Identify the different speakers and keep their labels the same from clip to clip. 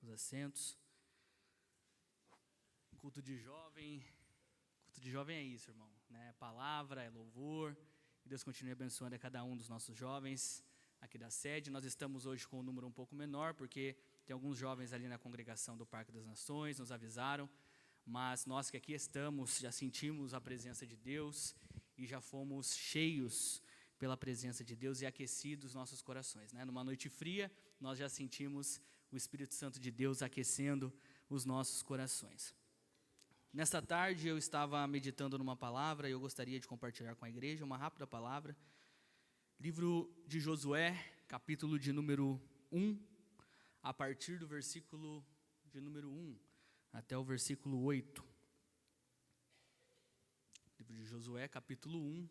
Speaker 1: os assentos. Culto de jovem é isso, irmão, né? Palavra, é louvor. Que Deus continue abençoando a cada um dos nossos jovens aqui da sede. Nós estamos hoje com um número um pouco menor, porque tem alguns jovens ali na congregação do Parque das Nações, nos avisaram, mas nós que aqui estamos, já sentimos a presença de Deus e já fomos cheios pela presença de Deus e aquecidos nossos corações, né? Numa noite fria, nós já sentimos o Espírito Santo de Deus aquecendo os nossos corações. Nesta tarde eu estava meditando numa palavra e eu gostaria de compartilhar com a igreja uma rápida palavra. Livro de Josué, capítulo de número 1, a partir do versículo de número 1 até o versículo 8. Livro de Josué, capítulo 1,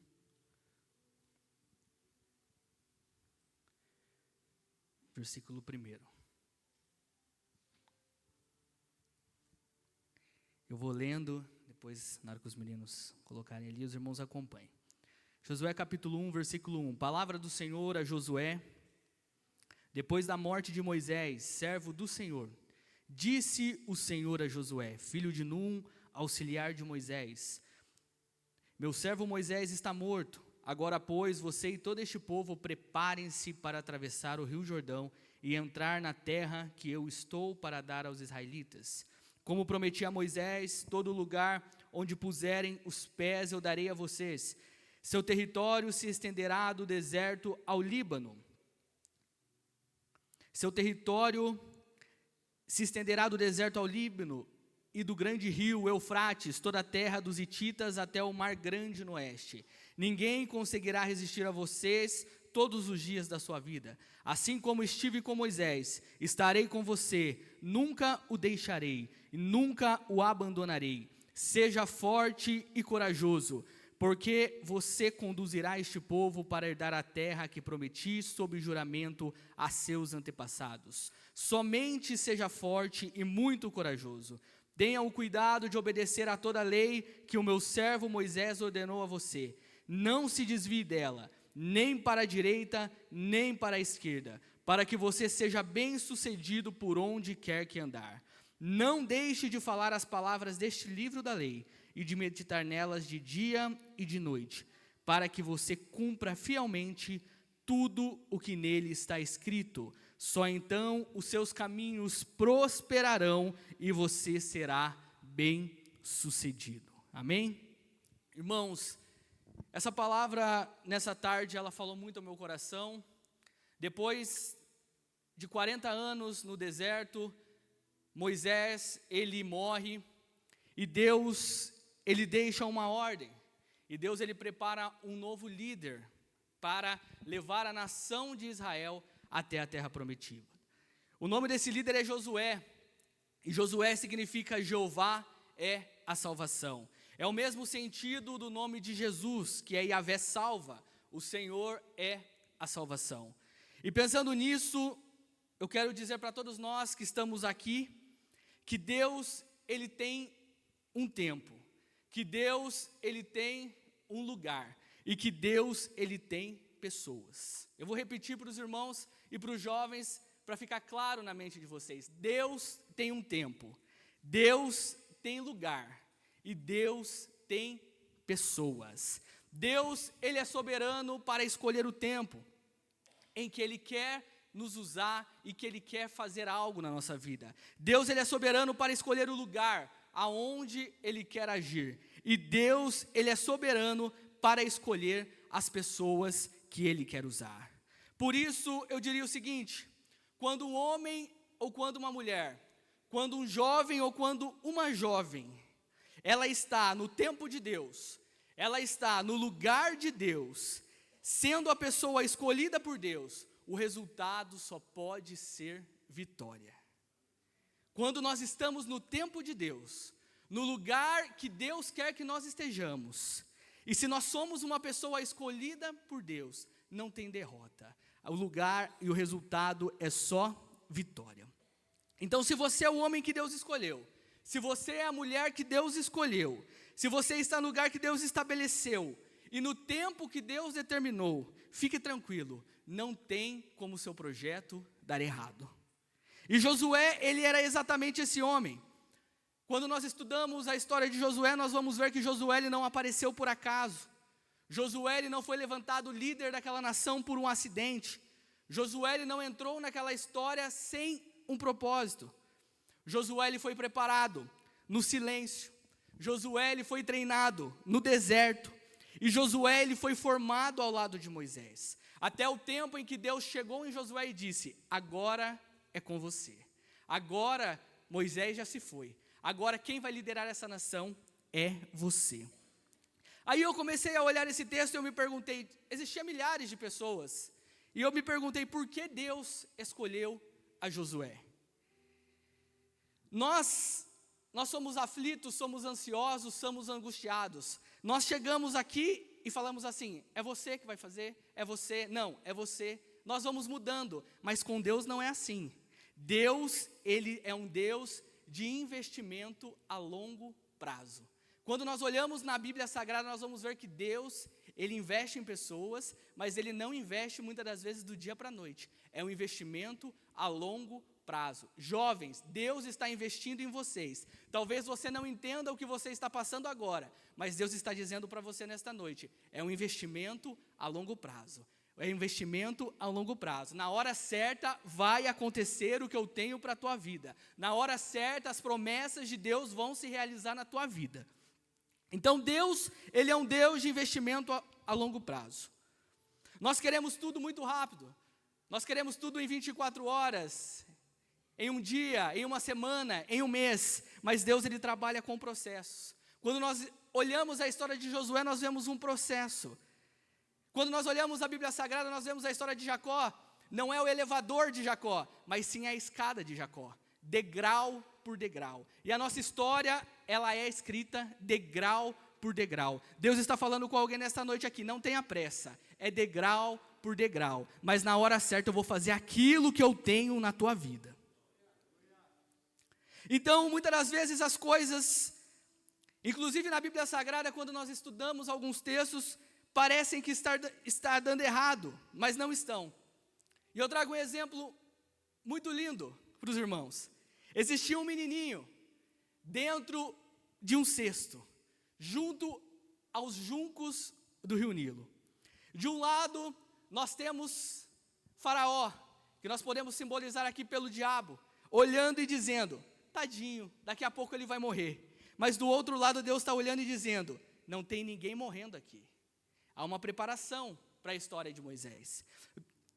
Speaker 1: versículo 1. Eu vou lendo, depois, na hora que os meninos colocarem ali, os irmãos acompanhem. Josué capítulo 1, versículo 1. Palavra do Senhor a Josué, depois da morte de Moisés, servo do Senhor. Disse o Senhor a Josué, filho de Num, auxiliar de Moisés: meu servo Moisés está morto. Agora, pois, você e todo este povo preparem-se para atravessar o rio Jordão e entrar na terra que eu estou para dar aos israelitas. Como prometi a Moisés, todo lugar onde puserem os pés eu darei a vocês. Seu território se estenderá do deserto ao Líbano. Seu território se estenderá do deserto ao Líbano e do grande rio Eufrates, toda a terra dos hititas até o mar grande no oeste. Ninguém conseguirá resistir a vocês todos os dias da sua vida. Assim como estive com Moisés, estarei com você, nunca o deixarei e nunca o abandonarei. Seja forte e corajoso, porque você conduzirá este povo para herdar a terra que prometi sob juramento a seus antepassados. Somente seja forte e muito corajoso. Tenha o cuidado de obedecer a toda a lei que o meu servo Moisés ordenou a você. Não se desvie dela, nem para a direita, nem para a esquerda, para que você seja bem-sucedido por onde quer que andar. Não deixe de falar as palavras deste livro da lei e de meditar nelas de dia e de noite, para que você cumpra fielmente tudo o que nele está escrito. Só então os seus caminhos prosperarão e você será bem-sucedido. Amém? Irmãos, essa palavra nessa tarde ela falou muito ao meu coração. Depois de 40 anos no deserto, Moisés, ele morre e Deus, ele deixa uma ordem. E Deus, ele prepara um novo líder para levar a nação de Israel até a terra prometida. O nome desse líder é Josué. E Josué significa Jeová é a salvação. É o mesmo sentido do nome de Jesus, que é Yahvé salva. O Senhor é a salvação. E pensando nisso, eu quero dizer para todos nós que estamos aqui, que Deus, ele tem um tempo, que Deus, ele tem um lugar, e que Deus, ele tem pessoas. Eu vou repetir para os irmãos e para os jovens, para ficar claro na mente de vocês. Deus tem um tempo, Deus tem lugar, e Deus tem pessoas. Deus, ele é soberano para escolher o tempo em que ele quer nos usar e que ele quer fazer algo na nossa vida. Deus, ele é soberano para escolher o lugar aonde ele quer agir. E Deus, ele é soberano para escolher as pessoas que ele quer usar. Por isso, eu diria o seguinte: quando um homem ou quando uma mulher, quando um jovem ou quando uma jovem, ela está no tempo de Deus, ela está no lugar de Deus, sendo a pessoa escolhida por Deus, o resultado só pode ser vitória. Quando nós estamos no tempo de Deus, no lugar que Deus quer que nós estejamos, e se nós somos uma pessoa escolhida por Deus, não tem derrota. O lugar e o resultado é só vitória. Então, se você é o homem que Deus escolheu, se você é a mulher que Deus escolheu, se você está no lugar que Deus estabeleceu, e no tempo que Deus determinou, fique tranquilo, não tem como o seu projeto dar errado. E Josué, ele era exatamente esse homem. Quando nós estudamos a história de Josué, nós vamos ver que Josué ele não apareceu por acaso. Josué ele não foi levantado líder daquela nação por um acidente. Josué ele não entrou naquela história sem um propósito. Josué ele foi preparado no silêncio. Josué ele foi treinado no deserto. E Josué ele foi formado ao lado de Moisés. Até o tempo em que Deus chegou em Josué e disse: agora é com você. Agora Moisés já se foi. Agora quem vai liderar essa nação é você. Aí eu comecei a olhar esse texto e eu me perguntei, existiam milhares de pessoas, e eu me perguntei por que Deus escolheu a Josué. Nós somos aflitos, somos ansiosos, somos angustiados. Nós chegamos aqui e falamos assim, é você que vai fazer? É você? Não, é você. Nós vamos mudando, mas com Deus não é assim. Deus, ele é um Deus de investimento a longo prazo. Quando nós olhamos na Bíblia Sagrada, nós vamos ver que Deus, ele investe em pessoas, mas ele não investe muitas das vezes do dia para a noite. É um investimento a longo prazo. Jovens, Deus está investindo em vocês. Talvez você não entenda o que você está passando agora, mas Deus está dizendo para você nesta noite, é um investimento a longo prazo. É investimento a longo prazo. Na hora certa vai acontecer o que eu tenho para a tua vida. Na hora certa as promessas de Deus vão se realizar na tua vida. Então Deus, ele é um Deus de investimento a longo prazo. Nós queremos tudo muito rápido. Nós queremos tudo em 24 horas, em um dia, em uma semana, em um mês. Mas Deus, ele trabalha com processos. Quando nós olhamos a história de Josué, nós vemos um processo. Quando nós olhamos a Bíblia Sagrada, nós vemos a história de Jacó. Não é o elevador de Jacó, mas sim a escada de Jacó. Degrau por degrau. E a nossa história, ela é escrita degrau por degrau. Deus está falando com alguém nesta noite aqui, não tenha pressa. É degrau por degrau. Mas na hora certa eu vou fazer aquilo que eu tenho na tua vida. Então, muitas das vezes as coisas, inclusive na Bíblia Sagrada, quando nós estudamos alguns textos, parecem que está dando errado, mas não estão. E eu trago um exemplo muito lindo para os irmãos. Existia um menininho dentro de um cesto, junto aos juncos do rio Nilo. De um lado, nós temos Faraó, que nós podemos simbolizar aqui pelo diabo, olhando e dizendo, tadinho, daqui a pouco ele vai morrer. Mas do outro lado, Deus está olhando e dizendo, não tem ninguém morrendo aqui. Há uma preparação para a história de Moisés.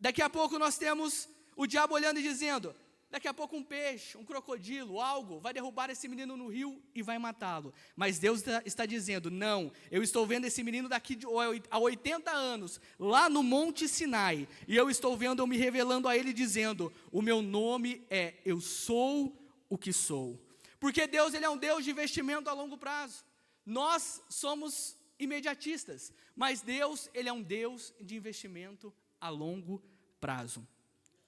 Speaker 1: Daqui a pouco nós temos o diabo olhando e dizendo, daqui a pouco um peixe, um crocodilo, algo, vai derrubar esse menino no rio e vai matá-lo. Mas Deus está dizendo, não, eu estou vendo esse menino daqui a 80 anos, lá no Monte Sinai, e eu estou vendo, eu me revelando a ele dizendo, o meu nome é, eu sou o que sou. Porque Deus, ele é um Deus de investimento a longo prazo. Nós somos imediatistas, mas Deus, ele é um Deus de investimento a longo prazo.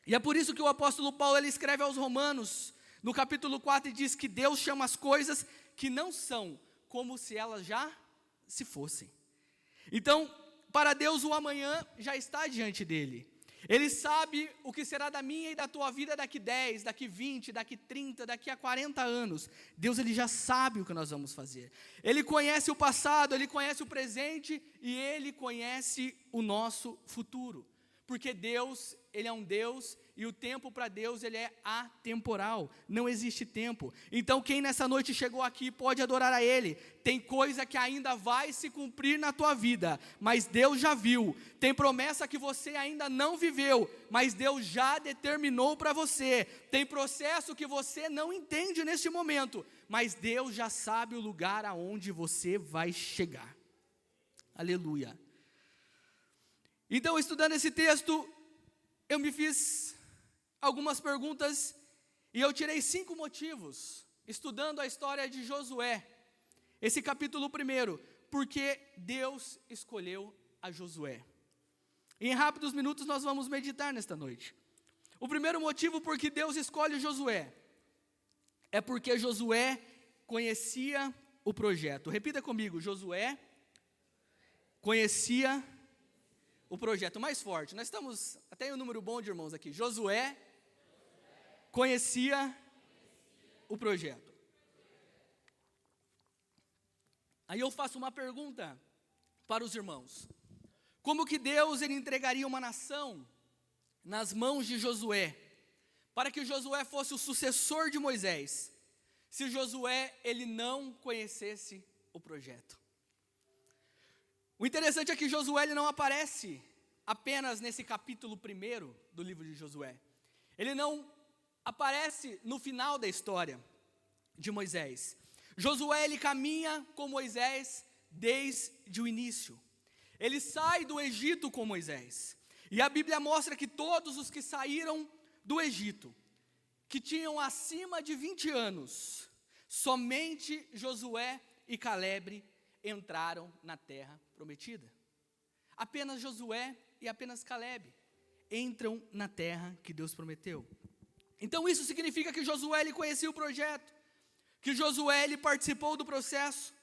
Speaker 1: E é por isso que o apóstolo Paulo, ele escreve aos Romanos, no capítulo 4, e diz que Deus chama as coisas que não são, como se elas já se fossem. Então, para Deus o amanhã já está diante dele. Ele sabe o que será da minha e da tua vida daqui 10, daqui 20, daqui 30, daqui a 40 anos. Deus, ele já sabe o que nós vamos fazer. Ele conhece o passado, ele conhece o presente e ele conhece o nosso futuro. Porque Deus, ele é um Deus e o tempo para Deus, ele é atemporal, não existe tempo. Então quem nessa noite chegou aqui pode adorar a Ele. Tem coisa que ainda vai se cumprir na tua vida, mas Deus já viu. Tem promessa que você ainda não viveu, mas Deus já determinou para você. Tem processo que você não entende neste momento, mas Deus já sabe o lugar aonde você vai chegar. Aleluia. Então, estudando esse texto, eu me fiz algumas perguntas e eu tirei 5 motivos, estudando a história de Josué, esse capítulo 1, porque Deus escolheu a Josué. E em rápidos minutos nós vamos meditar nesta noite. O primeiro motivo porque Deus escolhe Josué, é porque Josué conhecia o projeto. Repita comigo, Josué conhecia o projeto. Mais forte, nós estamos, até em um número bom de irmãos aqui, Josué conhecia o projeto. Aí eu faço uma pergunta para os irmãos. Como que Deus ele entregaria uma nação nas mãos de Josué, para que Josué fosse o sucessor de Moisés, se Josué ele não conhecesse o projeto? O interessante é que Josué ele não aparece apenas nesse capítulo 1 do livro de Josué. Ele não aparece no final da história de Moisés. Josué ele caminha com Moisés desde o início. Ele sai do Egito com Moisés. E a Bíblia mostra que todos os que saíram do Egito, que tinham acima de 20 anos, somente Josué e Caleb entraram na terra prometida. Apenas Josué e apenas Caleb entram na terra que Deus prometeu. Então isso significa que Josué ele conhecia o projeto, que Josué ele participou do processo,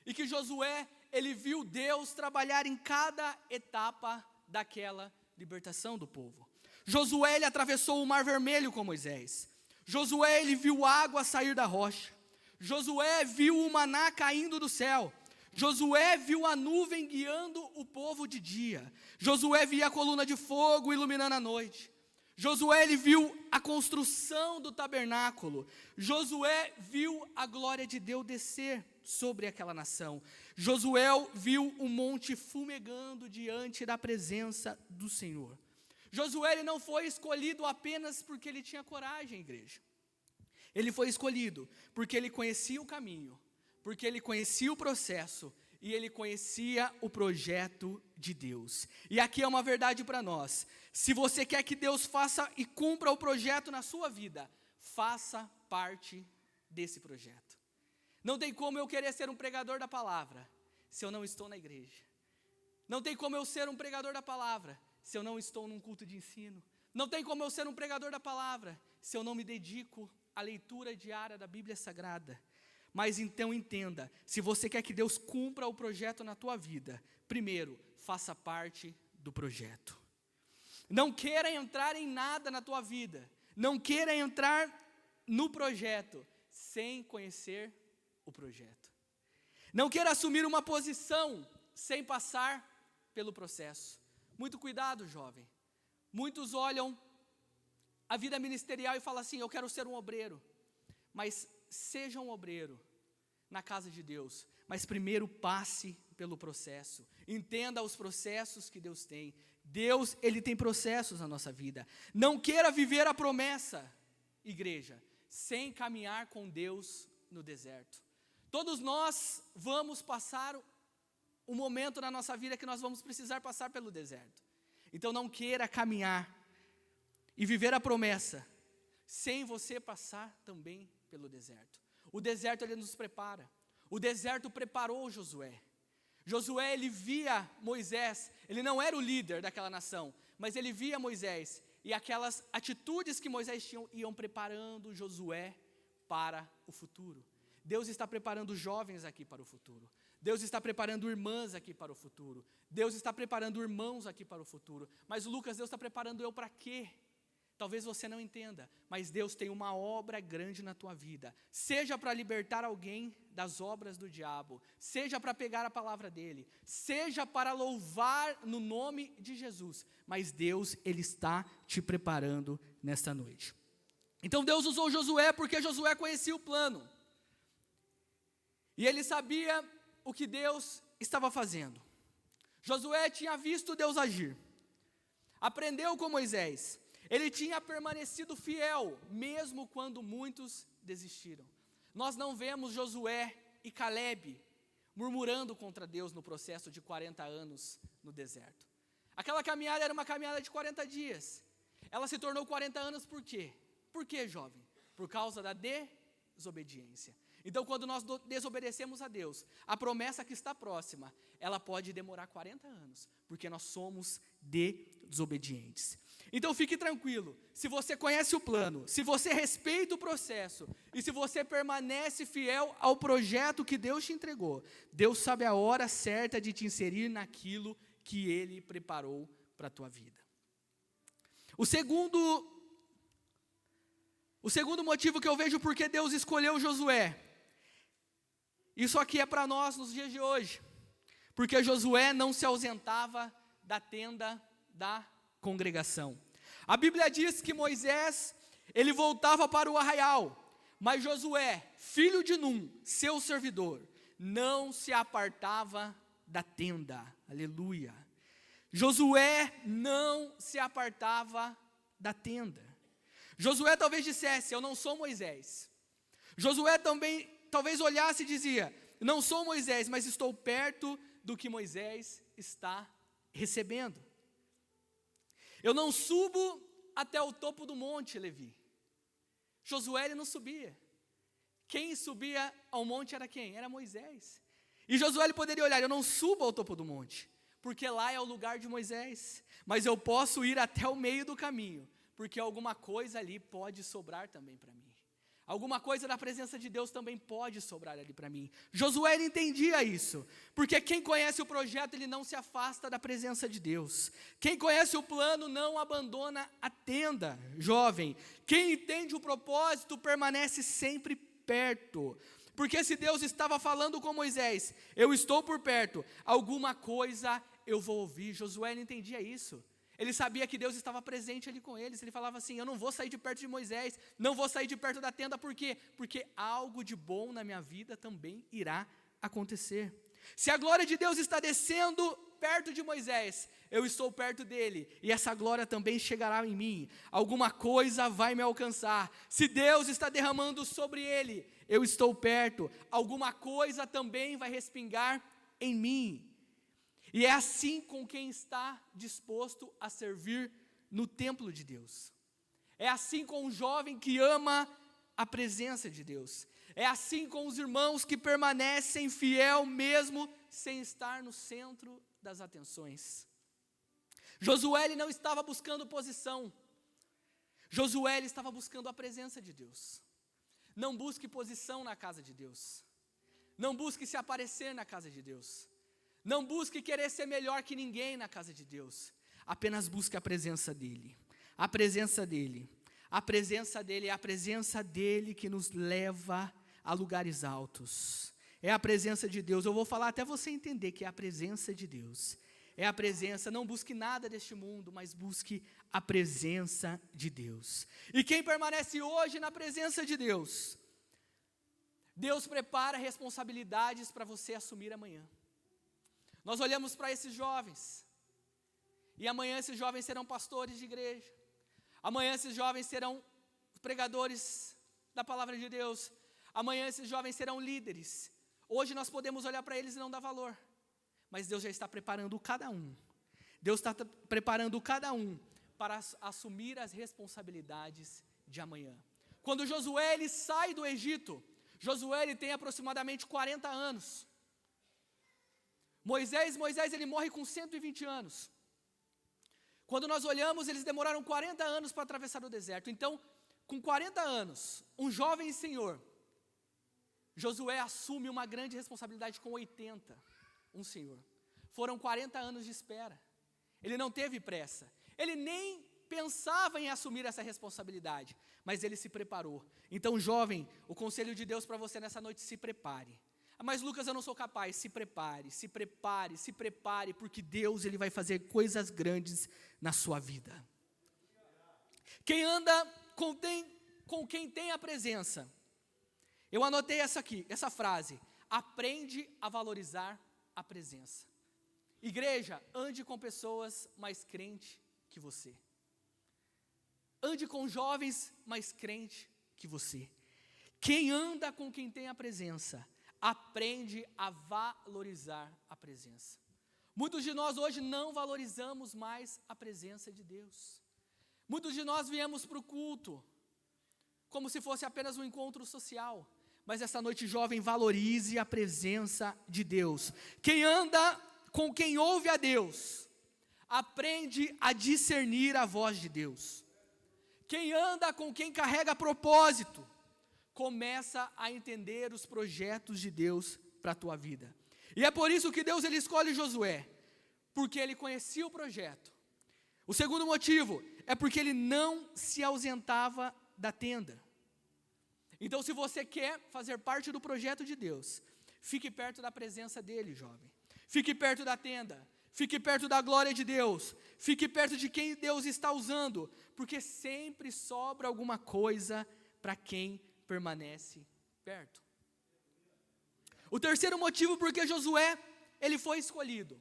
Speaker 1: e que Josué ele viu Deus trabalhar em cada etapa daquela libertação do povo. Josué ele atravessou o Mar Vermelho com Moisés. Josué ele viu água sair da rocha. Josué viu o maná caindo do céu. Josué viu a nuvem guiando o povo de dia. Josué via a coluna de fogo iluminando a noite. Josué ele viu a construção do tabernáculo. Josué viu a glória de Deus descer sobre aquela nação. Josué viu o monte fumegando diante da presença do Senhor. Josué ele não foi escolhido apenas porque ele tinha coragem, igreja. Ele foi escolhido porque ele conhecia o caminho, porque ele conhecia o processo e ele conhecia o projeto de Deus. E aqui é uma verdade para nós: se você quer que Deus faça e cumpra o projeto na sua vida, faça parte desse projeto. Não tem como eu querer ser um pregador da palavra se eu não estou na igreja. Não tem como eu ser um pregador da palavra se eu não estou num culto de ensino. Não tem como eu ser um pregador da palavra se eu não me dedico à leitura diária da Bíblia Sagrada. Mas então entenda, se você quer que Deus cumpra o projeto na tua vida, primeiro, faça parte do projeto. Não queira entrar em nada na tua vida, não queira entrar no projeto sem conhecer o projeto. Não queira assumir uma posição sem passar pelo processo. Muito cuidado, jovem. Muitos olham a vida ministerial e falam assim: eu quero ser um obreiro. Mas seja um obreiro na casa de Deus, mas primeiro passe pelo processo. Entenda os processos que Deus tem. Deus, ele tem processos na nossa vida. Não queira viver a promessa, igreja, sem caminhar com Deus no deserto. Todos nós vamos passar um momento na nossa vida que nós vamos precisar passar pelo deserto. Então não queira caminhar e viver a promessa sem você passar também pelo deserto. O deserto ele nos prepara. O deserto preparou Josué. Josué ele via Moisés, ele não era o líder daquela nação, mas ele via Moisés, e aquelas atitudes que Moisés tinha iam preparando Josué para o futuro. Deus está preparando jovens aqui para o futuro. Deus está preparando irmãs aqui para o futuro. Deus está preparando irmãos aqui para o futuro. Mas Lucas, Deus está preparando eu para quê? Talvez você não entenda, mas Deus tem uma obra grande na tua vida. Seja para libertar alguém das obras do diabo, seja para pegar a palavra dele, seja para louvar no nome de Jesus. Mas Deus, ele está te preparando nesta noite. Então Deus usou Josué porque Josué conhecia o plano. E ele sabia o que Deus estava fazendo. Josué tinha visto Deus agir. Aprendeu com Moisés. Ele tinha permanecido fiel, mesmo quando muitos desistiram. Nós não vemos Josué e Caleb murmurando contra Deus no processo de 40 anos no deserto. Aquela caminhada era uma caminhada de 40 dias. Ela se tornou 40 anos por quê? Por quê, jovem? Por causa da desobediência. Então, quando nós desobedecemos a Deus, a promessa que está próxima, ela pode demorar 40 anos, porque nós somos desobedientes. Então, fique tranquilo, se você conhece o plano, se você respeita o processo, e se você permanece fiel ao projeto que Deus te entregou, Deus sabe a hora certa de te inserir naquilo que Ele preparou para a tua vida. O segundo O segundo motivo que eu vejo porque Deus escolheu Josué, isso aqui é para nós nos dias de hoje, porque Josué não se ausentava da tenda da congregação. A Bíblia diz que Moisés, ele voltava para o arraial, mas Josué, filho de Num, seu servidor, não se apartava da tenda. Aleluia. Josué não se apartava da tenda. Josué talvez dissesse: eu não sou Moisés. Josué também talvez olhasse e dizia: não sou Moisés, mas estou perto do que Moisés está recebendo. Eu não subo até o topo do monte, Levi. Josué ele não subia. Quem subia ao monte era quem? Era Moisés. E Josué ele poderia olhar: eu não subo ao topo do monte, porque lá é o lugar de Moisés, mas eu posso ir até o meio do caminho, porque alguma coisa ali pode sobrar também para mim. Alguma coisa da presença de Deus também pode sobrar ali para mim. Josué ele entendia isso, porque quem conhece o projeto, ele não se afasta da presença de Deus. Quem conhece o plano não abandona a tenda, jovem. Quem entende o propósito permanece sempre perto. Porque se Deus estava falando com Moisés: eu estou por perto, alguma coisa eu vou ouvir. Josué ele entendia isso. Ele sabia que Deus estava presente ali com eles. Ele falava assim: eu não vou sair de perto de Moisés, não vou sair de perto da tenda. Por quê? Porque algo de bom na minha vida também irá acontecer. Se a glória de Deus está descendo perto de Moisés, eu estou perto dele, e essa glória também chegará em mim. Alguma coisa vai me alcançar. Se Deus está derramando sobre ele, eu estou perto, alguma coisa também vai respingar em mim. E é assim com quem está disposto a servir no templo de Deus. É assim com o jovem que ama a presença de Deus. É assim com os irmãos que permanecem fiel mesmo sem estar no centro das atenções. Josué ele não estava buscando posição. Josué ele estava buscando a presença de Deus. Não busque posição na casa de Deus. Não busque se aparecer na casa de Deus. Não busque querer ser melhor que ninguém na casa de Deus. Apenas busque a presença dEle. A presença dEle. A presença dEle é a presença dEle que nos leva a lugares altos. É a presença de Deus. Eu vou falar até você entender que é a presença de Deus. É a presença, não busque nada deste mundo, mas busque a presença de Deus. E quem permanece hoje na presença de Deus, Deus prepara responsabilidades para você assumir amanhã. Nós olhamos para esses jovens, e amanhã esses jovens serão pastores de igreja, amanhã esses jovens serão pregadores da palavra de Deus, amanhã esses jovens serão líderes. Hoje nós podemos olhar para eles e não dar valor, mas Deus já está preparando cada um. Deus está preparando cada um para assumir as responsabilidades de amanhã. Quando Josué ele sai do Egito, Josué ele tem aproximadamente 40 anos. Moisés ele morre com 120 anos. Quando nós olhamos, eles demoraram 40 anos para atravessar o deserto. Então, com 40 anos, um jovem senhor, Josué assume uma grande responsabilidade com 80, um senhor. Foram 40 anos de espera. Ele não teve pressa. Ele nem pensava em assumir essa responsabilidade, mas ele se preparou. Então, jovem, o conselho de Deus para você nessa noite: se prepare. Mas Lucas, eu não sou capaz. Se prepare, se prepare, se prepare, porque Deus ele vai fazer coisas grandes na sua vida. Quem anda com quem tem a presença. Eu anotei essa frase: aprende a valorizar a presença. Igreja, ande com pessoas mais crentes que você. Ande com jovens mais crentes que você. Quem anda com quem tem a presença, aprende a valorizar a presença. Muitos de nós hoje não valorizamos mais a presença de Deus. Muitos de nós viemos para o culto como se fosse apenas um encontro social. Mas essa noite, jovem, valorize a presença de Deus. Quem anda com quem ouve a Deus, aprende a discernir a voz de Deus. Quem anda com quem carrega propósito, começa a entender os projetos de Deus para a tua vida. E é por isso que Deus ele escolhe Josué, porque ele conhecia o projeto. O segundo motivo é porque ele não se ausentava da tenda. Então, se você quer fazer parte do projeto de Deus, fique perto da presença dEle, jovem. Fique perto da tenda. Fique perto da glória de Deus. Fique perto de quem Deus está usando, porque sempre sobra alguma coisa para quem permanece perto. O terceiro motivo porque Josué, ele foi escolhido.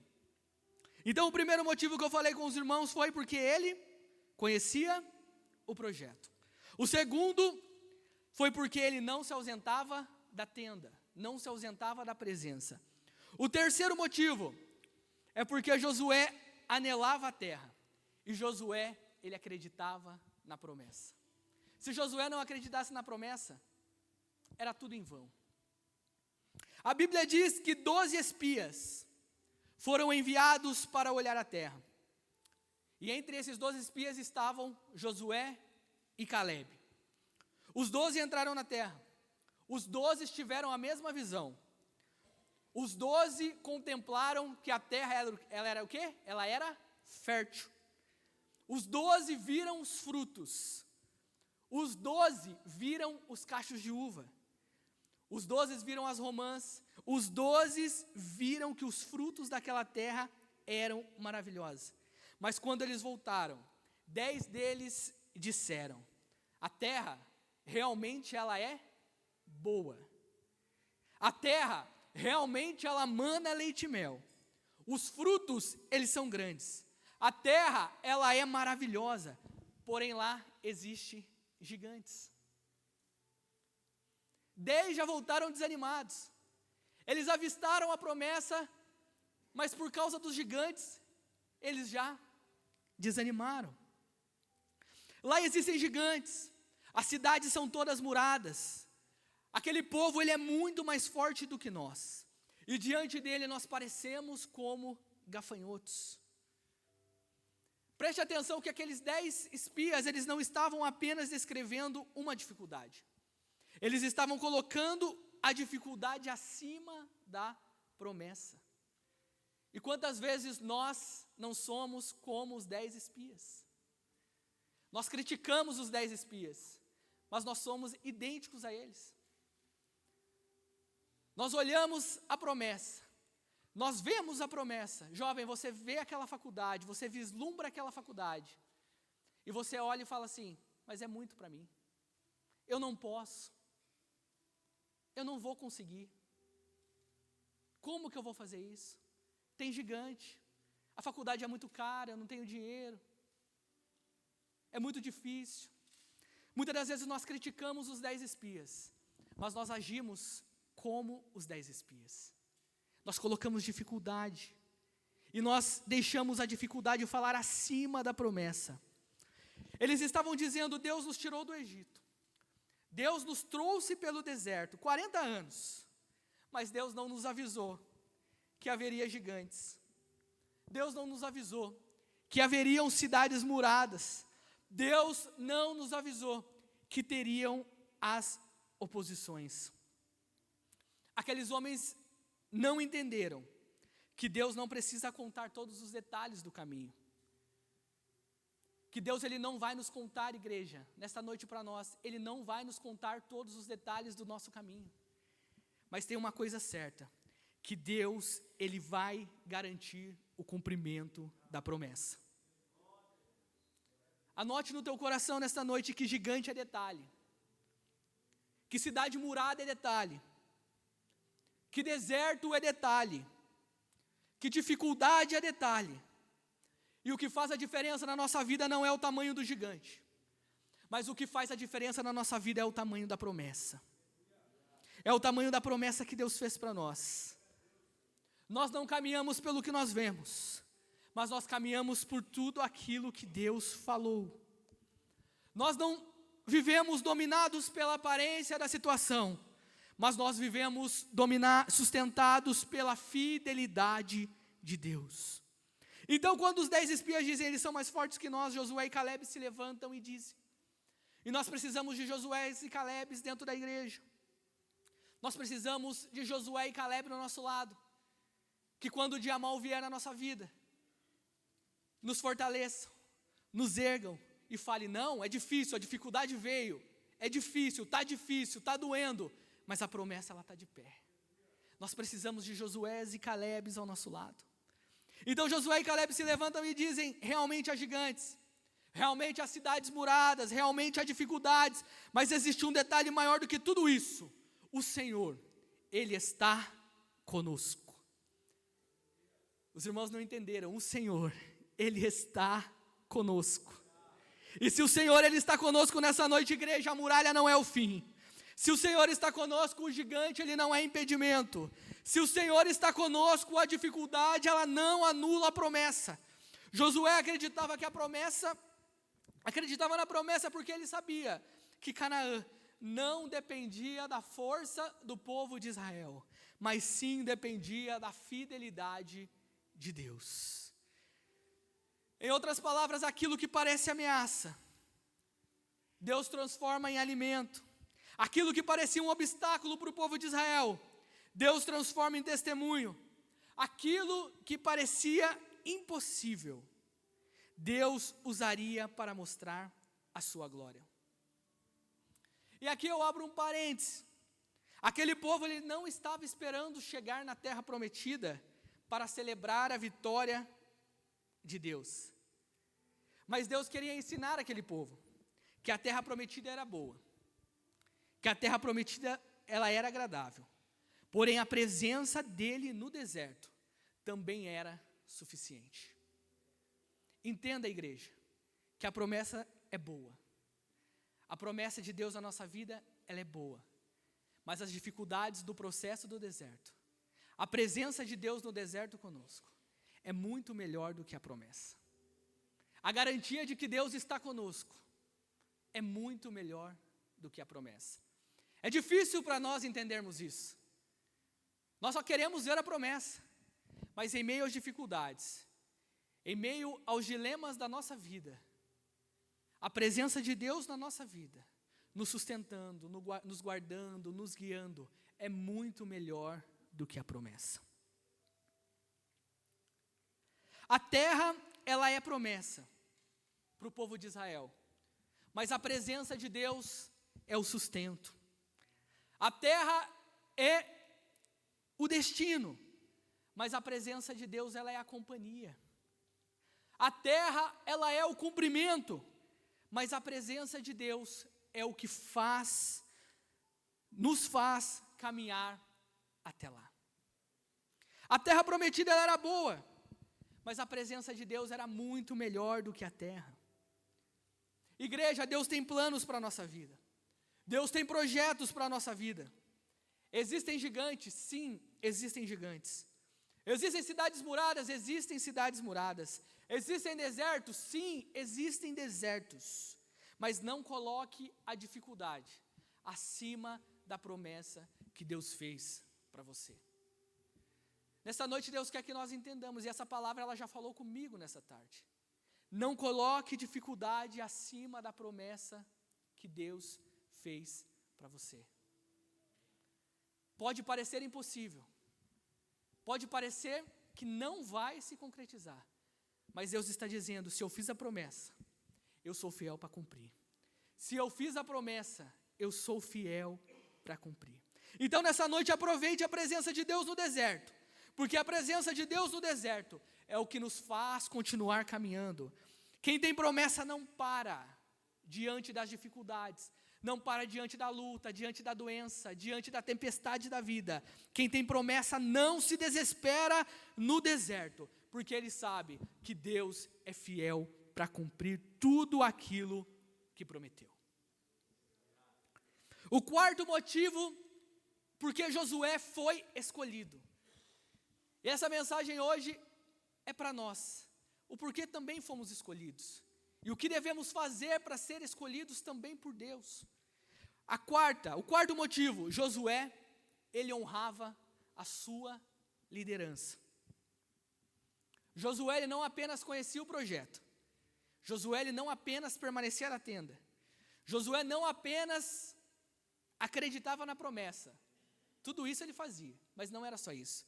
Speaker 1: Então, o primeiro motivo que eu falei com os irmãos foi porque ele conhecia o projeto. O segundo foi porque ele não se ausentava da tenda, não se ausentava da presença. O terceiro motivo é porque Josué anelava a terra, e Josué, ele acreditava na promessa. Se Josué não acreditasse na promessa, era tudo em vão. A Bíblia diz que 12 espias foram enviados para olhar a terra. E entre esses 12 espias estavam Josué e Caleb. Os 12 entraram na terra. Os 12 tiveram a mesma visão. Os 12 contemplaram que a terra ela era o quê? Ela era fértil. Os 12 viram os frutos. Os 12 viram os cachos de uva. Os 12 viram as romãs. Os 12 viram que os frutos daquela terra eram maravilhosos. Mas quando eles voltaram, 10 deles disseram: a terra realmente ela é boa. A terra realmente ela mana leite e mel. Os frutos, eles são grandes. A terra, ela é maravilhosa. Porém lá existe gigantes. 10 já voltaram desanimados. Eles avistaram a promessa, mas por causa dos gigantes, eles já desanimaram. Lá existem gigantes. As cidades são todas muradas. Aquele povo, ele é muito mais forte do que nós. E diante dele nós parecemos como gafanhotos. Preste atenção que aqueles 10 espias, eles não estavam apenas descrevendo uma dificuldade. Eles estavam colocando a dificuldade acima da promessa. E quantas vezes nós não somos como os 10 espias? Nós criticamos os 10 espias, mas nós somos idênticos a eles. Nós olhamos a promessa, nós vemos a promessa. Jovem, você vê aquela faculdade, você vislumbra aquela faculdade, e você olha e fala assim: mas é muito para mim, eu não posso, eu não vou conseguir, como que eu vou fazer isso? Tem gigante, a faculdade é muito cara, eu não tenho dinheiro, é muito difícil. Muitas das vezes nós criticamos os 10 espias, mas nós agimos como os 10 espias. Nós colocamos dificuldade, e nós deixamos a dificuldade falar acima da promessa. Eles estavam dizendo: Deus nos tirou do Egito, Deus nos trouxe pelo deserto, 40 anos, mas Deus não nos avisou que haveria gigantes. Deus não nos avisou que haveriam cidades muradas. Deus não nos avisou que teriam as oposições. Aqueles homens não entenderam que Deus não precisa contar todos os detalhes do caminho. Que Deus, ele não vai nos contar, igreja, nesta noite para nós, Ele não vai nos contar todos os detalhes do nosso caminho. Mas tem uma coisa certa, que Deus, Ele vai garantir o cumprimento da promessa. Anote no teu coração nesta noite que gigante é detalhe, que cidade murada é detalhe, que deserto é detalhe, que dificuldade é detalhe. E o que faz a diferença na nossa vida não é o tamanho do gigante, mas o que faz a diferença na nossa vida é o tamanho da promessa. É o tamanho da promessa que Deus fez para nós. Nós não caminhamos pelo que nós vemos, mas nós caminhamos por tudo aquilo que Deus falou. Nós não vivemos dominados pela aparência da situação, mas nós vivemos sustentados pela fidelidade de Deus. Então, quando os 10 espias dizem: eles são mais fortes que nós, Josué e Caleb se levantam e dizem. E nós precisamos de Josué e Caleb dentro da igreja. Nós precisamos de Josué e Caleb no nosso lado, que quando o dia mal vier na nossa vida, nos fortaleçam, nos ergam e falem: não, é difícil, a dificuldade veio, é difícil, está doendo, mas a promessa ela está de pé. Nós precisamos de Josué e Calebes ao nosso lado. Então Josué e Caleb se levantam e dizem, realmente há gigantes, realmente há cidades muradas, realmente há dificuldades, mas existe um detalhe maior do que tudo isso. O Senhor, Ele está conosco. Os irmãos não entenderam, o Senhor, Ele está conosco. E se o Senhor Ele está conosco nessa noite, igreja, a muralha não é o fim. Se o Senhor está conosco, o gigante ele não é impedimento. Se o Senhor está conosco, a dificuldade ela não anula a promessa. Josué acreditava na promessa porque ele sabia que Canaã não dependia da força do povo de Israel, mas sim dependia da fidelidade de Deus. Em outras palavras, aquilo que parece ameaça, Deus transforma em alimento. Aquilo que parecia um obstáculo para o povo de Israel, Deus transforma em testemunho. Aquilo que parecia impossível, Deus usaria para mostrar a sua glória. E aqui eu abro um parênteses. Aquele povo ele não estava esperando chegar na terra prometida para celebrar a vitória de Deus. Mas Deus queria ensinar aquele povo que a terra prometida era boa, que a terra prometida ela era agradável, porém a presença dele no deserto também era suficiente. Entenda, igreja, que a promessa é boa. A promessa de Deus na nossa vida, ela é boa. Mas as dificuldades do processo do deserto, a presença de Deus no deserto conosco, é muito melhor do que a promessa. A garantia de que Deus está conosco é muito melhor do que a promessa. É difícil para nós entendermos isso. Nós só queremos ver a promessa, mas em meio às dificuldades, em meio aos dilemas da nossa vida, a presença de Deus na nossa vida, nos sustentando, nos guardando, nos guiando, é muito melhor do que a promessa. A terra, ela é promessa para o povo de Israel, mas a presença de Deus é o sustento. A terra é o destino, mas a presença de Deus ela é a companhia. A terra ela é o cumprimento, mas a presença de Deus é o que nos faz caminhar até lá. A terra prometida ela era boa, mas a presença de Deus era muito melhor do que a terra. Igreja, Deus tem planos para a nossa vida. Deus tem projetos para a nossa vida. Existem gigantes? Sim, existem gigantes. Existem cidades muradas? Existem cidades muradas. Existem desertos? Sim, existem desertos. Mas não coloque a dificuldade acima da promessa que Deus fez para você. Nessa noite Deus quer que nós entendamos, e essa palavra ela já falou comigo nessa tarde. Não coloque dificuldade acima da promessa que Deus fez para você. Pode parecer impossível, pode parecer que não vai se concretizar, mas Deus está dizendo, se eu fiz a promessa, eu sou fiel para cumprir. Se eu fiz a promessa, eu sou fiel para cumprir. Então nessa noite aproveite a presença de Deus no deserto, porque a presença de Deus no deserto é o que nos faz continuar caminhando. Quem tem promessa não para diante das dificuldades, não para diante da luta, diante da doença, diante da tempestade da vida. Quem tem promessa não se desespera no deserto, porque ele sabe que Deus é fiel para cumprir tudo aquilo que prometeu. O quarto motivo porque Josué foi escolhido. E essa mensagem hoje é para nós. O porquê também fomos escolhidos. E o que devemos fazer para ser escolhidos também por Deus. O quarto motivo, Josué, ele honrava a sua liderança. Josué, ele não apenas conhecia o projeto. Josué, ele não apenas permanecia na tenda. Josué não apenas acreditava na promessa. Tudo isso ele fazia, mas não era só isso.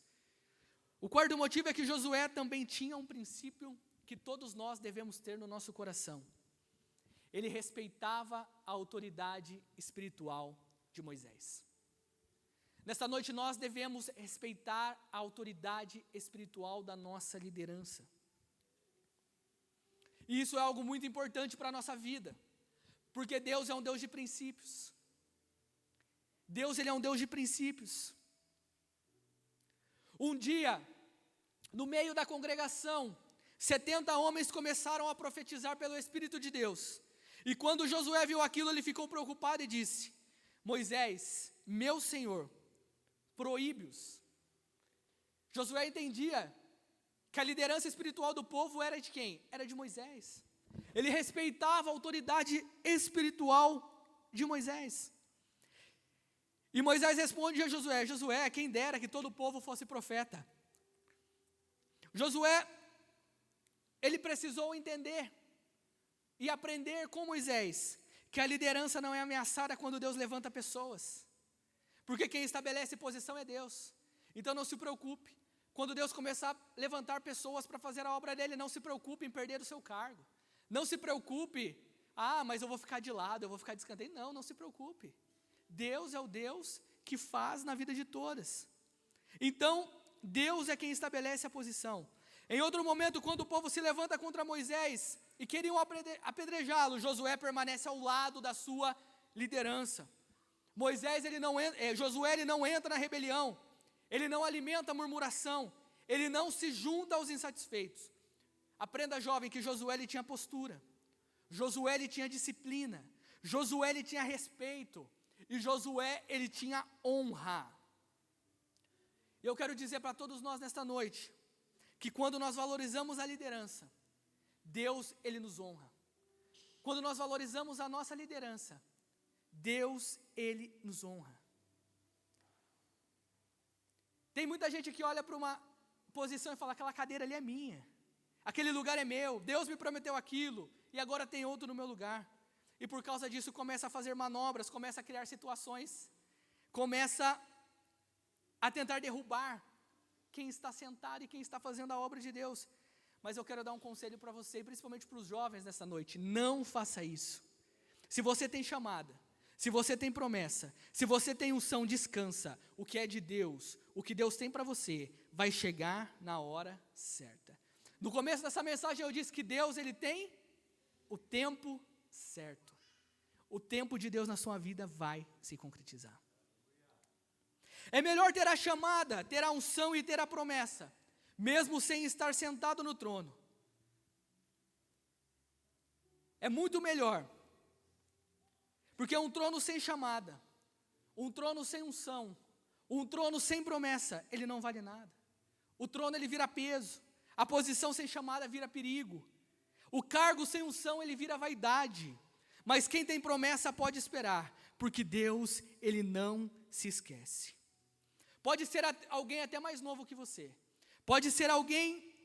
Speaker 1: O quarto motivo é que Josué também tinha um princípio que todos nós devemos ter no nosso coração. ele respeitava a autoridade espiritual de Moisés. Nesta noite nós devemos respeitar a autoridade espiritual da nossa liderança. E isso é algo muito importante para a nossa vida, porque Deus é um Deus de princípios. Deus, ele é um Deus de princípios. Um dia, no meio da congregação, 70 homens começaram a profetizar pelo Espírito de Deus. E quando Josué viu aquilo, ele ficou preocupado e disse: Moisés, meu Senhor, proíbe-os. Josué entendia que a liderança espiritual do povo era de quem? Era de Moisés. Ele respeitava a autoridade espiritual de Moisés. E Moisés responde a Josué: Josué, quem dera que todo o povo fosse profeta. Josué, ele precisou entender e aprender com Moisés que a liderança não é ameaçada quando Deus levanta pessoas, porque quem estabelece posição é Deus. Então não se preocupe, quando Deus começar a levantar pessoas para fazer a obra dele, não se preocupe em perder o seu cargo, não se preocupe, mas eu vou ficar de lado, eu vou ficar de escanteio. Não se preocupe, Deus é o Deus que faz na vida de todas. Então Deus é quem estabelece a posição. Em outro momento, quando o povo se levanta contra Moisés e queriam apedrejá-lo, Josué permanece ao lado da sua liderança. Josué ele não entra na rebelião, ele não alimenta a murmuração, ele não se junta aos insatisfeitos. Aprenda, jovem, que Josué ele tinha postura, Josué ele tinha disciplina, Josué ele tinha respeito, e Josué ele tinha honra. E eu quero dizer para todos nós nesta noite, que quando nós valorizamos a liderança, Deus ele nos honra. Quando nós valorizamos a nossa liderança, Deus ele nos honra. Tem muita gente que olha para uma posição e fala: aquela cadeira ali é minha, aquele lugar é meu, Deus me prometeu aquilo, e agora tem outro no meu lugar. E por causa disso começa a fazer manobras, começa a criar situações, começa a tentar derrubar quem está sentado e quem está fazendo a obra de Deus. Mas eu quero dar um conselho para você, principalmente para os jovens nessa noite: não faça isso. Se você tem chamada, se você tem promessa, se você tem unção, descansa. O que é de Deus, o que Deus tem para você, vai chegar na hora certa. No começo dessa mensagem eu disse que Deus ele tem o tempo certo. O tempo de Deus na sua vida vai se concretizar. É melhor ter a chamada, ter a unção e ter a promessa, mesmo sem estar sentado no trono. É muito melhor, porque um trono sem chamada, um trono sem unção, um trono sem promessa, ele não vale nada. O trono ele vira peso, a posição sem chamada vira perigo, o cargo sem unção ele vira vaidade. Mas quem tem promessa pode esperar, porque Deus ele não se esquece. Pode ser alguém até mais novo que você, pode ser alguém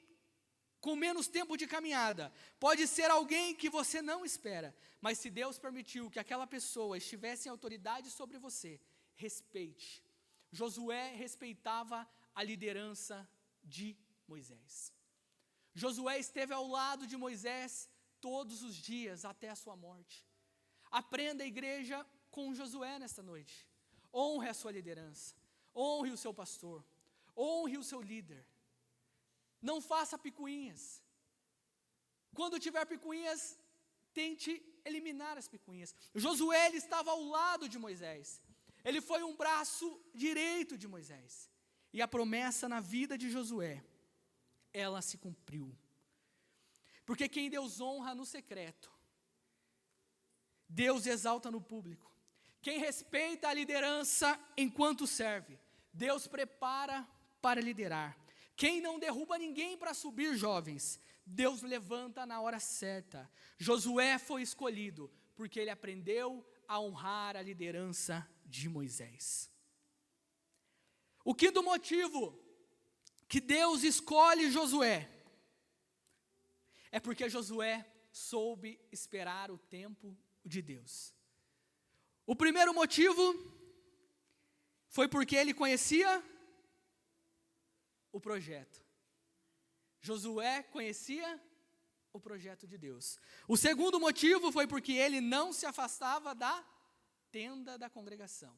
Speaker 1: com menos tempo de caminhada, pode ser alguém que você não espera, mas se Deus permitiu que aquela pessoa estivesse em autoridade sobre você, respeite. Josué respeitava a liderança de Moisés. Josué esteve ao lado de Moisés todos os dias até a sua morte. Aprenda, igreja, com Josué nesta noite. Honre a sua liderança, honre o seu pastor, honre o seu líder. Não faça picuinhas. Quando tiver picuinhas, tente eliminar as picuinhas. Josué ele estava ao lado de Moisés. Ele foi um braço direito de Moisés. E a promessa na vida de Josué, ela se cumpriu. Porque quem Deus honra no secreto, Deus exalta no público. Quem respeita a liderança enquanto serve, Deus prepara para liderar. Quem não derruba ninguém para subir, jovens, Deus levanta na hora certa. Josué foi escolhido porque ele aprendeu a honrar a liderança de Moisés. O quinto motivo que Deus escolhe Josué é porque Josué soube esperar o tempo de Deus. O primeiro motivo foi porque ele conhecia o projeto. Josué conhecia o projeto de Deus. O segundo motivo foi porque ele não se afastava da tenda da congregação.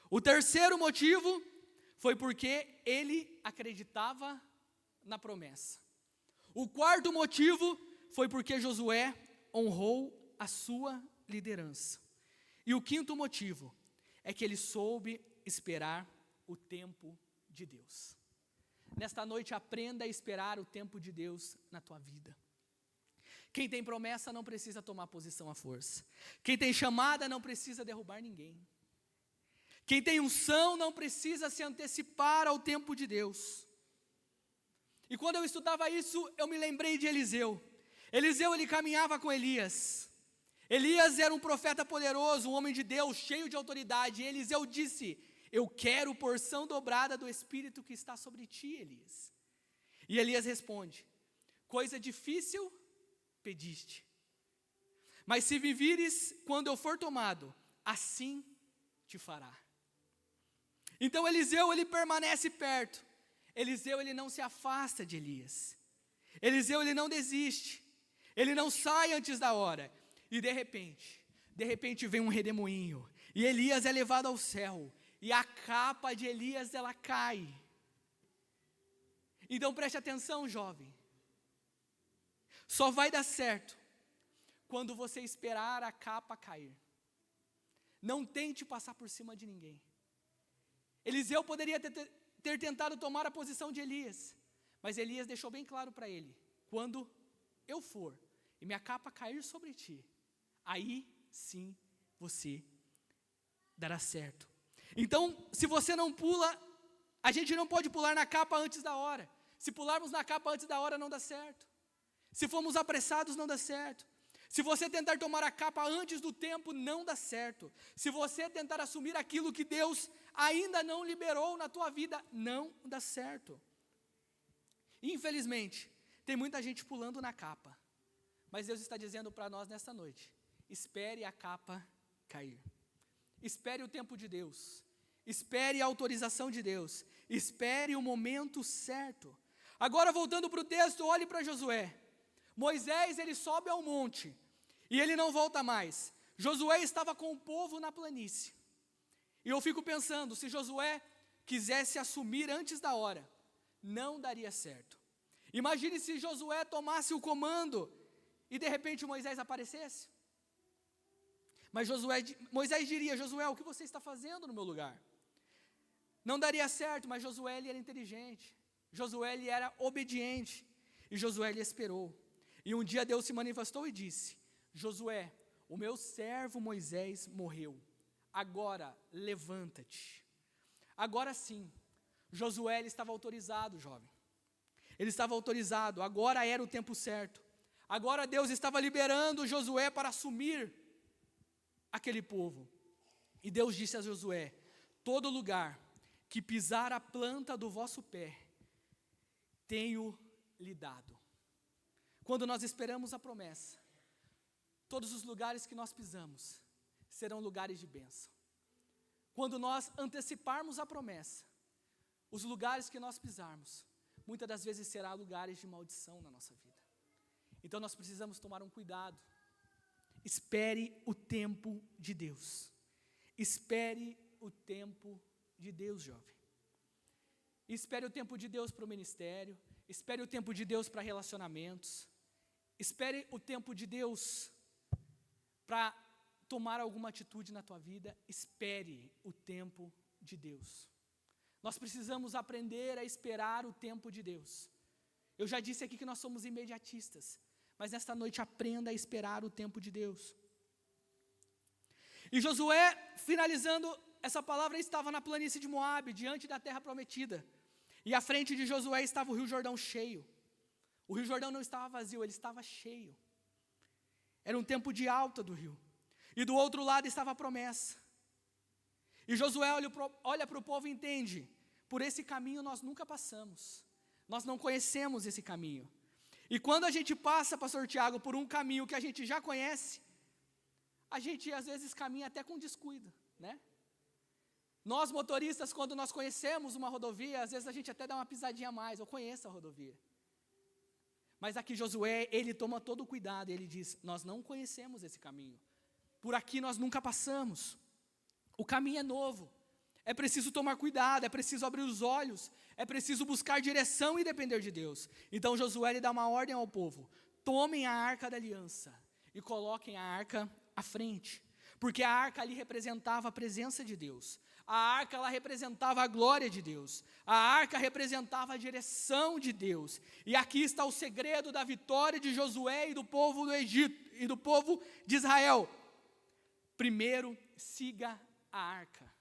Speaker 1: O terceiro motivo foi porque ele acreditava na promessa. O quarto motivo foi porque Josué honrou a sua liderança. E o quinto motivo é que ele soube esperar o tempo de Deus. Nesta noite, aprenda a esperar o tempo de Deus na tua vida. Quem tem promessa não precisa tomar posição à força. Quem tem chamada não precisa derrubar ninguém. Quem tem unção não precisa se antecipar ao tempo de Deus. E quando eu estudava isso, eu me lembrei de Eliseu. Eliseu, ele caminhava com Elias. Elias era um profeta poderoso, um homem de Deus, cheio de autoridade. E Eliseu disse: eu quero porção dobrada do Espírito que está sobre ti, Elias. E Elias responde: coisa difícil pediste, mas se me vires quando eu for tomado, assim te fará. Então Eliseu, ele permanece perto. Eliseu, ele não se afasta de Elias. Eliseu, ele não desiste. Ele não sai antes da hora. E de repente vem um redemoinho. E Elias é levado ao céu. E a capa de Elias, ela cai. Então preste atenção, jovem. Só vai dar certo quando você esperar a capa cair. Não tente passar por cima de ninguém. Eliseu poderia ter tentado tomar a posição de Elias, mas Elias deixou bem claro para ele: quando eu for e minha capa cair sobre ti, aí sim você dará certo. Então, se você não pula, a gente não pode pular na capa antes da hora. Se pularmos na capa antes da hora, não dá certo. Se formos apressados, não dá certo. Se você tentar tomar a capa antes do tempo, não dá certo. Se você tentar assumir aquilo que Deus ainda não liberou na tua vida, não dá certo. Infelizmente, tem muita gente pulando na capa. Mas Deus está dizendo para nós nesta noite: espere a capa cair. Espere o tempo de Deus. Espere a autorização de Deus. Espere o momento certo. Agora, voltando para o texto, olhe para Josué. Moisés, ele sobe ao monte e ele não volta mais. Josué estava com o povo na planície. E eu fico pensando, se Josué quisesse assumir antes da hora, não daria certo. Imagine se Josué tomasse o comando e de repente Moisés aparecesse. Mas Moisés diria: Josué, o que você está fazendo no meu lugar? Não daria certo, mas Josué, ele era inteligente. Josué, ele era obediente. E Josué, ele esperou. E um dia Deus se manifestou e disse: Josué, o meu servo Moisés morreu. Agora, levanta-te. Agora sim, Josué, ele estava autorizado, jovem. Ele estava autorizado, agora era o tempo certo. Agora Deus estava liberando Josué para assumir aquele povo. E Deus disse a Josué: todo lugar que pisar a planta do vosso pé, tenho lhe dado. Quando nós esperamos a promessa, todos os lugares que nós pisamos serão lugares de bênção. Quando nós anteciparmos a promessa, os lugares que nós pisarmos, muitas das vezes serão lugares de maldição na nossa vida. Então nós precisamos tomar um cuidado. Espere o tempo de Deus. Espere o tempo de Deus, jovem. Espere o tempo de Deus para o ministério. Espere o tempo de Deus para relacionamentos. Espere o tempo de Deus para tomar alguma atitude na tua vida. Espere o tempo de Deus. Nós precisamos aprender a esperar o tempo de Deus. Eu já disse aqui que nós somos imediatistas, mas nesta noite aprenda a esperar o tempo de Deus. E Josué, finalizando essa palavra, estava na planície de Moabe, diante da terra prometida. E à frente de Josué estava o Rio Jordão cheio. O Rio Jordão não estava vazio, ele estava cheio. Era um tempo de alta do rio. E do outro lado estava a promessa. E Josué olha para o povo e entende: por esse caminho nós nunca passamos. Nós não conhecemos esse caminho. E quando a gente passa, pastor Tiago, por um caminho que a gente já conhece, a gente às vezes caminha até com descuido, né? Nós motoristas, quando nós conhecemos uma rodovia, às vezes a gente até dá uma pisadinha a mais: eu conheço a rodovia. Mas aqui Josué, ele toma todo o cuidado, e ele diz, nós não conhecemos esse caminho, por aqui nós nunca passamos, o caminho é novo, é preciso tomar cuidado, é preciso abrir os olhos, é preciso buscar direção e depender de Deus. Então Josué, ele dá uma ordem ao povo, tomem a arca da aliança, e coloquem a arca à frente, porque a arca ali representava a presença de Deus, a arca ela representava a glória de Deus, a arca representava a direção de Deus, e aqui está o segredo da vitória de Josué e do povo do Egito, e do povo de Israel. Primeiro, siga a arca.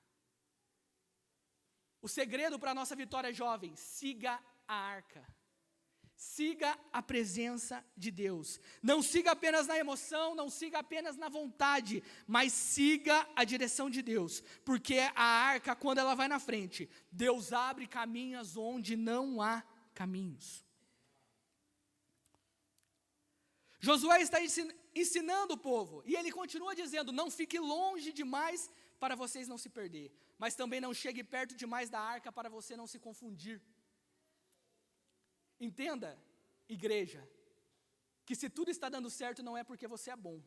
Speaker 1: O segredo para a nossa vitória, jovem, siga a arca. Siga a presença de Deus. Não siga apenas na emoção, não siga apenas na vontade, mas siga a direção de Deus. Porque a arca, quando ela vai na frente, Deus abre caminhos onde não há caminhos. Josué está ensinando o povo, e ele continua dizendo, não fique longe demais para vocês não se perder, mas também não chegue perto demais da arca para você não se confundir. Entenda, igreja, que se tudo está dando certo não é porque você é bom,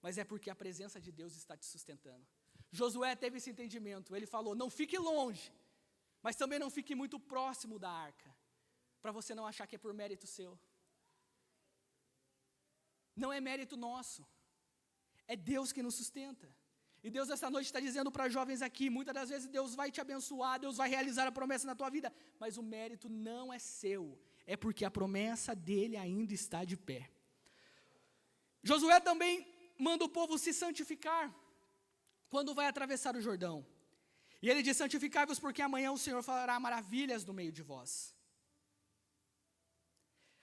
Speaker 1: mas é porque a presença de Deus está te sustentando. Josué teve esse entendimento, ele falou, não fique longe, mas também não fique muito próximo da arca, para você não achar que é por mérito seu. Não é mérito nosso, é Deus que nos sustenta. E Deus essa noite está dizendo para jovens aqui, muitas das vezes Deus vai te abençoar, Deus vai realizar a promessa na tua vida, mas o mérito não é seu, é porque a promessa dele ainda está de pé. Josué também manda o povo se santificar, quando vai atravessar o Jordão. E ele diz, santificai-vos porque amanhã o Senhor fará maravilhas no meio de vós.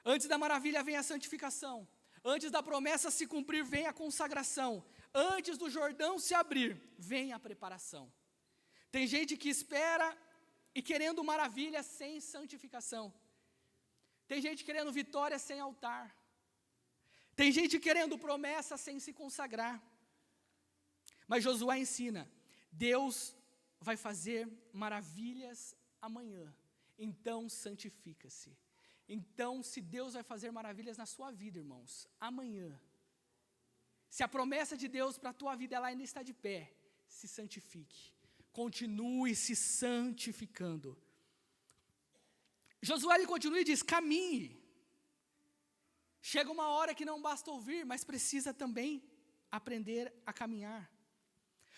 Speaker 1: Antes da maravilha vem a santificação, antes da promessa se cumprir vem a consagração, antes do Jordão se abrir, vem a preparação. Tem gente que espera e querendo maravilha sem santificação. Tem gente querendo vitória sem altar. Tem gente querendo promessa sem se consagrar. Mas Josué ensina, Deus vai fazer maravilhas amanhã, então santifica-se. Então, se Deus vai fazer maravilhas na sua vida, irmãos, amanhã, se a promessa de Deus para a tua vida ela ainda está de pé, se santifique, continue se santificando. Josué ele continua e diz, caminhe. Chega uma hora que não basta ouvir, mas precisa também aprender a caminhar.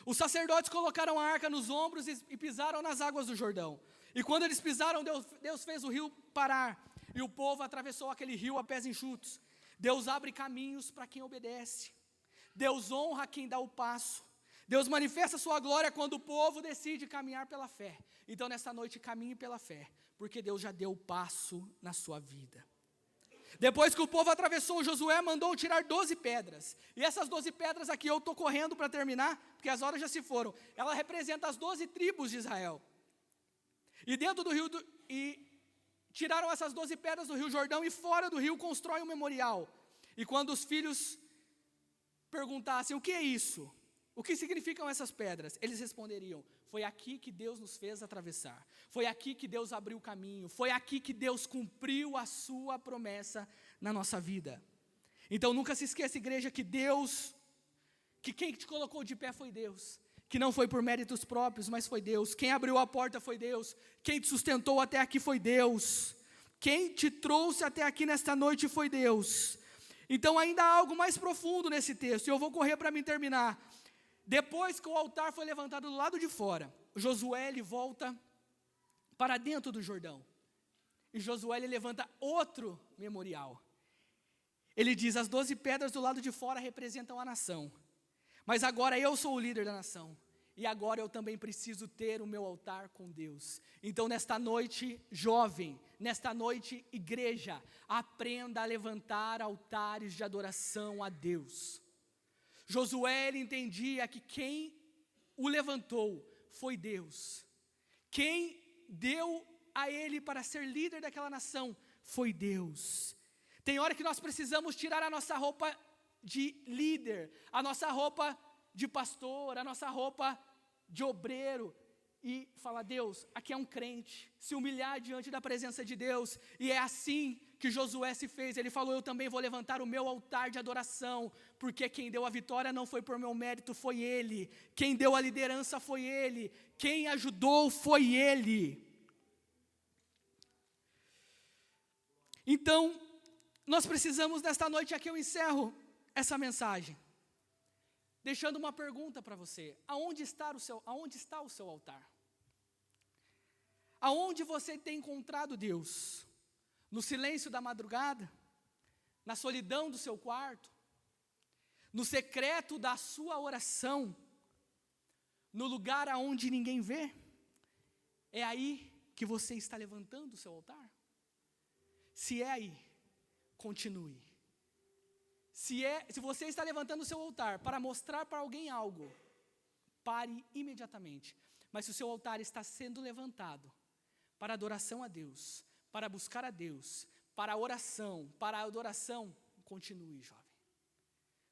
Speaker 1: Os sacerdotes colocaram a arca nos ombros e pisaram nas águas do Jordão. E quando eles pisaram, Deus fez o rio parar. E o povo atravessou aquele rio a pés enxutos. Deus abre caminhos para quem obedece. Deus honra quem dá o passo. Deus manifesta a sua glória quando o povo decide caminhar pela fé. Então nessa noite caminhe pela fé, porque Deus já deu o passo na sua vida. Depois que o povo atravessou, Josué mandou tirar 12 pedras. E essas 12 pedras aqui, eu estou correndo para terminar, porque as horas já se foram. Ela representa as 12 tribos de Israel. E dentro do rio, tiraram essas 12 pedras do rio Jordão e fora do rio constroem um memorial. E quando os filhos perguntassem, o que é isso? O que significam essas pedras? Eles responderiam, foi aqui que Deus nos fez atravessar. Foi aqui que Deus abriu o caminho. Foi aqui que Deus cumpriu a sua promessa na nossa vida. Então nunca se esqueça, igreja, que quem te colocou de pé foi Deus. Que não foi por méritos próprios, mas foi Deus. Quem abriu a porta foi Deus. Quem te sustentou até aqui foi Deus. Quem te trouxe até aqui nesta noite foi Deus. Então ainda há algo mais profundo nesse texto, e eu vou correr para me terminar. Depois que o altar foi levantado do lado de fora, Josué ele volta para dentro do Jordão. E Josué ele levanta outro memorial. Ele diz, as 12 pedras do lado de fora representam a nação. Mas agora eu sou o líder da nação. E agora eu também preciso ter o meu altar com Deus. Então nesta noite, jovem, nesta noite, igreja, aprenda a levantar altares de adoração a Deus. Josué ele entendia que quem o levantou foi Deus. Quem deu a ele para ser líder daquela nação foi Deus. Tem hora que nós precisamos tirar a nossa roupa de líder, a nossa roupa de pastor, a nossa roupa de obreiro, e falar: Deus, aqui é um crente, se humilhar diante da presença de Deus. E é assim que Josué se fez. Ele falou: eu também vou levantar o meu altar de adoração, porque quem deu a vitória não foi por meu mérito, foi Ele. Quem deu a liderança foi Ele. Quem ajudou foi Ele. Então, nós precisamos nesta noite, aqui eu encerro essa mensagem, deixando uma pergunta para você: aonde está o seu altar? Aonde você tem encontrado Deus? No silêncio da madrugada? Na solidão do seu quarto? No secreto da sua oração? No lugar aonde ninguém vê? É aí que você está levantando o seu altar? Se é aí, continue. Se você está levantando o seu altar para mostrar para alguém algo, pare imediatamente. Mas se o seu altar está sendo levantado para adoração a Deus, para buscar a Deus, para a oração, para a adoração, continue, jovem.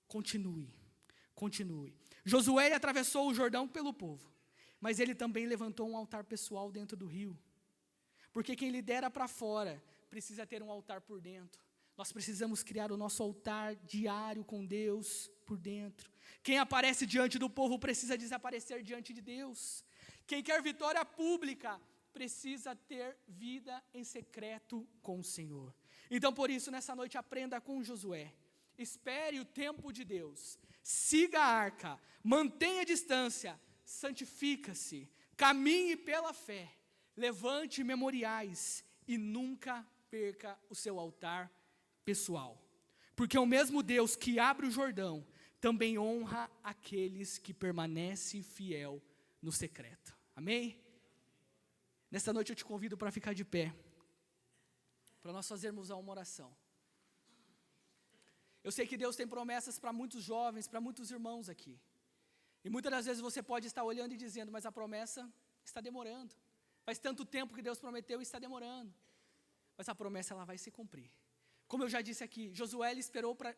Speaker 1: Continue. Josué atravessou o Jordão pelo povo, mas ele também levantou um altar pessoal dentro do rio. Porque quem lidera para fora precisa ter um altar por dentro. Nós precisamos criar o nosso altar diário com Deus por dentro. Quem aparece diante do povo precisa desaparecer diante de Deus. Quem quer vitória pública precisa ter vida em secreto com o Senhor. Então, por isso, nessa noite, aprenda com Josué. Espere o tempo de Deus. Siga a arca. Mantenha a distância. Santifica-se. Caminhe pela fé. Levante memoriais. E nunca perca o seu altar pessoal. Porque o mesmo Deus que abre o Jordão também honra aqueles que permanecem fiel no secreto. Amém? Nesta noite eu te convido para ficar de pé, para nós fazermos uma oração. Eu sei que Deus tem promessas para muitos jovens, para muitos irmãos aqui. E muitas das vezes você pode estar olhando e dizendo: mas a promessa está demorando. Faz tanto tempo que Deus prometeu e está demorando. Mas a promessa, ela vai se cumprir. Como eu já disse aqui, Josué esperou para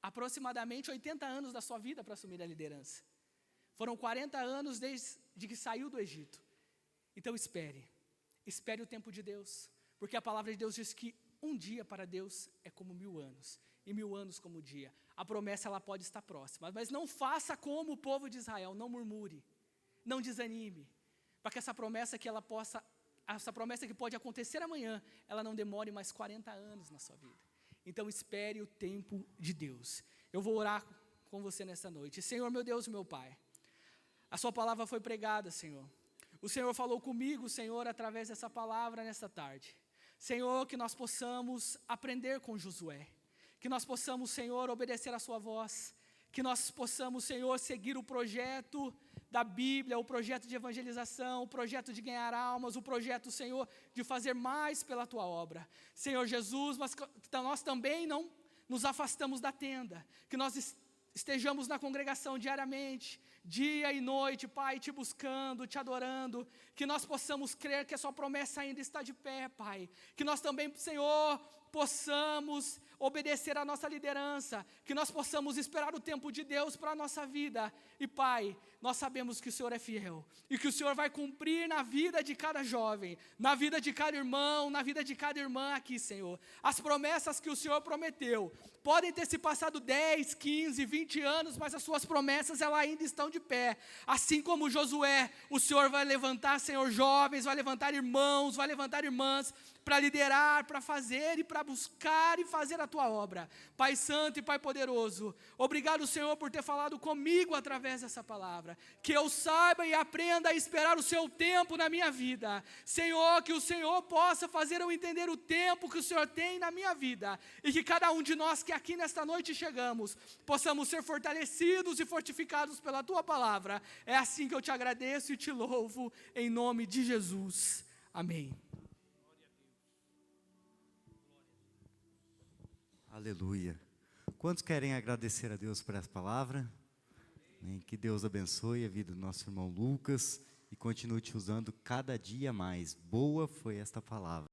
Speaker 1: aproximadamente 80 anos da sua vida para assumir a liderança. Foram 40 anos desde que saiu do Egito. Então espere o tempo de Deus, porque a palavra de Deus diz que um dia para Deus é como 1000 anos, e 1000 anos como um dia. A promessa, ela pode estar próxima, mas não faça como o povo de Israel, não murmure, não desanime, para que essa promessa que pode acontecer amanhã, ela não demore mais 40 anos na sua vida. Então espere o tempo de Deus. Eu vou orar com você nesta noite. Senhor, meu Deus e meu Pai, a sua palavra foi pregada, Senhor. O Senhor falou comigo, Senhor, através dessa palavra nesta tarde. Senhor, que nós possamos aprender com Josué. Que nós possamos, Senhor, obedecer a sua voz. Que nós possamos, Senhor, seguir o projeto da Bíblia, o projeto de evangelização, o projeto de ganhar almas, o projeto, Senhor, de fazer mais pela Tua obra. Senhor Jesus, mas nós também não nos afastamos da tenda. Que nós estejamos na congregação diariamente, dia e noite, Pai, te buscando, te adorando, que nós possamos crer que a sua promessa ainda está de pé, Pai, que nós também, Senhor, possamos obedecer à nossa liderança, que nós possamos esperar o tempo de Deus para a nossa vida, e Pai, nós sabemos que o Senhor é fiel, e que o Senhor vai cumprir na vida de cada jovem, na vida de cada irmão, na vida de cada irmã aqui, Senhor, as promessas que o Senhor prometeu, podem ter se passado 10, 15, 20 anos, mas as suas promessas, elas ainda estão de pé, assim como Josué, o Senhor vai levantar, Senhor, jovens, vai levantar irmãos, vai levantar irmãs, para liderar, para fazer e para buscar e fazer a Tua obra. Pai Santo e Pai Poderoso, obrigado, Senhor, por ter falado comigo através dessa palavra, que eu saiba e aprenda a esperar o Seu tempo na minha vida, Senhor, que o Senhor possa fazer eu entender o tempo que o Senhor tem na minha vida, e que cada um de nós que aqui nesta noite chegamos, possamos ser fortalecidos e fortificados pela Tua palavra. É assim que eu te agradeço e te louvo, em nome de Jesus. Amém.
Speaker 2: Aleluia. Quantos querem agradecer a Deus por essa palavra? Que Deus abençoe a vida do nosso irmão Lucas e continue te usando cada dia mais. Boa foi esta palavra.